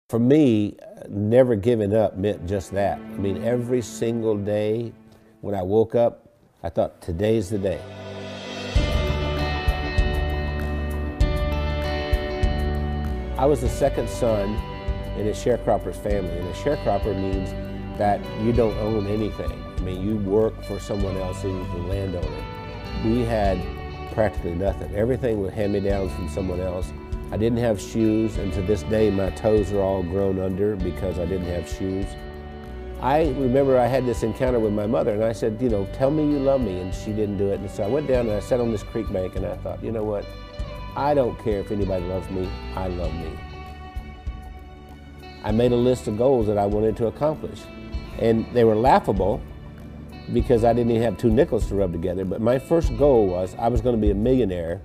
For me, never giving up meant just that. I mean, every single day when I woke up, I thought, today's the day. I was the second son in a sharecropper's family, and a sharecropper means that you don't own anything. I mean, you work for someone else who's the landowner. We had practically nothing. Everything was hand-me-downs from someone else. I didn't have shoes, and to this day my toes are all grown under because I didn't have shoes. I remember I had this encounter with my mother, and I said, you know, tell me you love me, and she didn't do it. And so I went down and I sat on this creek bank, and I thought, you know what? I don't care if anybody loves me, I love me. I made a list of goals that I wanted to accomplish, and they were laughable because I didn't even have 2 nickels to rub together, but my first goal was I was going to be a millionaire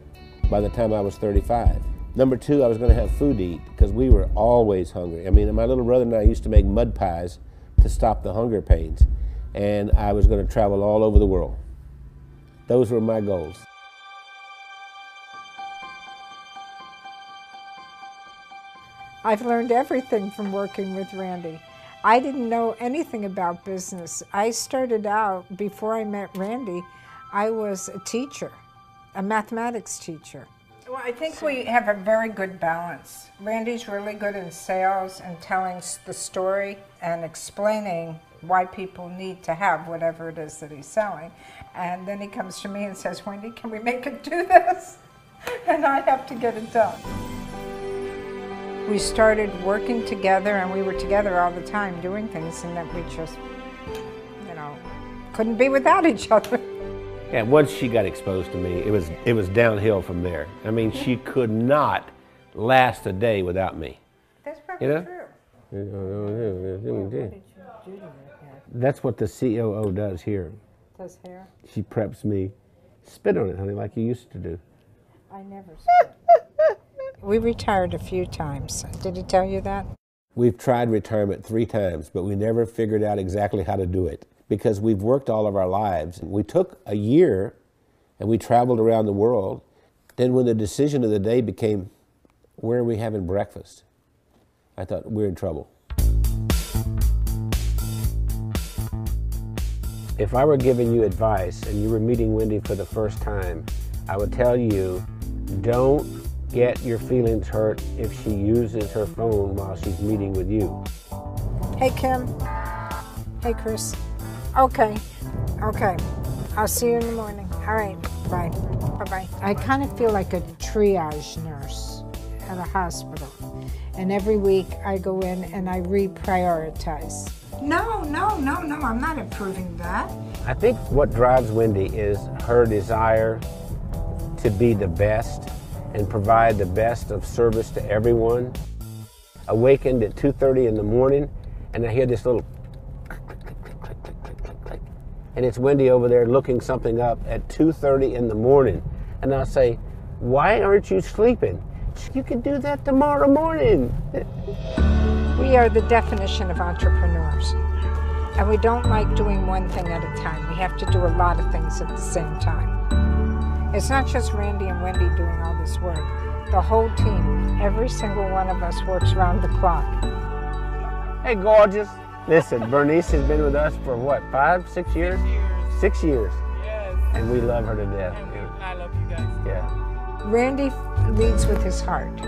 by the time I was 35. Number 2, I was going to have food to eat because we were always hungry. I mean, my little brother and I used to make mud pies to stop the hunger pains, and I was going to travel all over the world. Those were my goals. I've learned everything from working with Randy. I didn't know anything about business. I started out, before I met Randy, I was a teacher, a mathematics teacher. Well, I think we have a very good balance. Randy's really good in sales and telling the story and explaining why people need to have whatever it is that he's selling. And then he comes to me and says, Wendy, can we make it do this? And I have to get it done. We started working together, and we were together all the time doing things, and that we just, you know, couldn't be without each other. And once she got exposed to me, it was downhill from there. I mean, she could not last a day without me. That's probably true. That's what the COO does here. Does hair? She preps me. Spit on it, honey, like you used to do. I never spit. We retired a few times. Did he tell you that? We've tried retirement 3 times, but we never figured out exactly how to do it, because we've worked all of our lives. We took a year and we traveled around the world. Then when the decision of the day became, where are we having breakfast? I thought, we're in trouble. If I were giving you advice and you were meeting Wendy for the first time, I would tell you, don't get your feelings hurt if she uses her phone while she's meeting with you. Hey, Kim. Hey, Chris. Okay. I'll see you in the morning. All right, bye. Bye-bye. I kind of feel like a triage nurse at a hospital. And every week I go in and I reprioritize. No, I'm not approving that. I think what drives Wendy is her desire to be the best and provide the best of service to everyone. Awakened at 2:30 in the morning, and I hear this little click, and it's Wendy over there looking something up at 2:30 in the morning. And I'll say, why aren't you sleeping? You can do that tomorrow morning. We are the definition of entrepreneurs. And we don't like doing one thing at a time. We have to do a lot of things at the same time. It's not just Randy and Wendy doing all this work. The whole team, every single one of us works around the clock. Hey, gorgeous. Listen, Bernice has been with us for what, 5, 6 years? 6 years. Yes. And we love her to death. I love you guys. Yeah. Randy leads with his heart.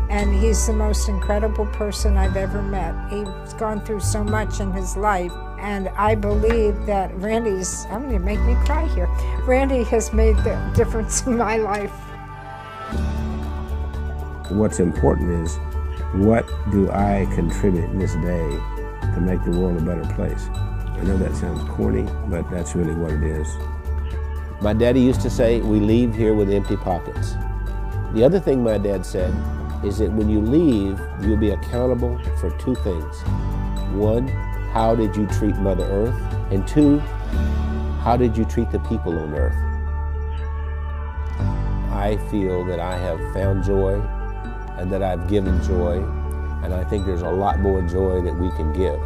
And he's the most incredible person I've ever met. He's gone through so much in his life. And I believe that I'm going to make me cry here. Randy has made the difference in my life. What's important is, what do I contribute in this day to make the world a better place? I know that sounds corny, but that's really what it is. My daddy used to say, we leave here with empty pockets. The other thing my dad said is that when you leave, you'll be accountable for 2 things. 1, how did you treat Mother Earth? And 2, how did you treat the people on Earth? I feel that I have found joy and that I've given joy, and I think there's a lot more joy that we can give.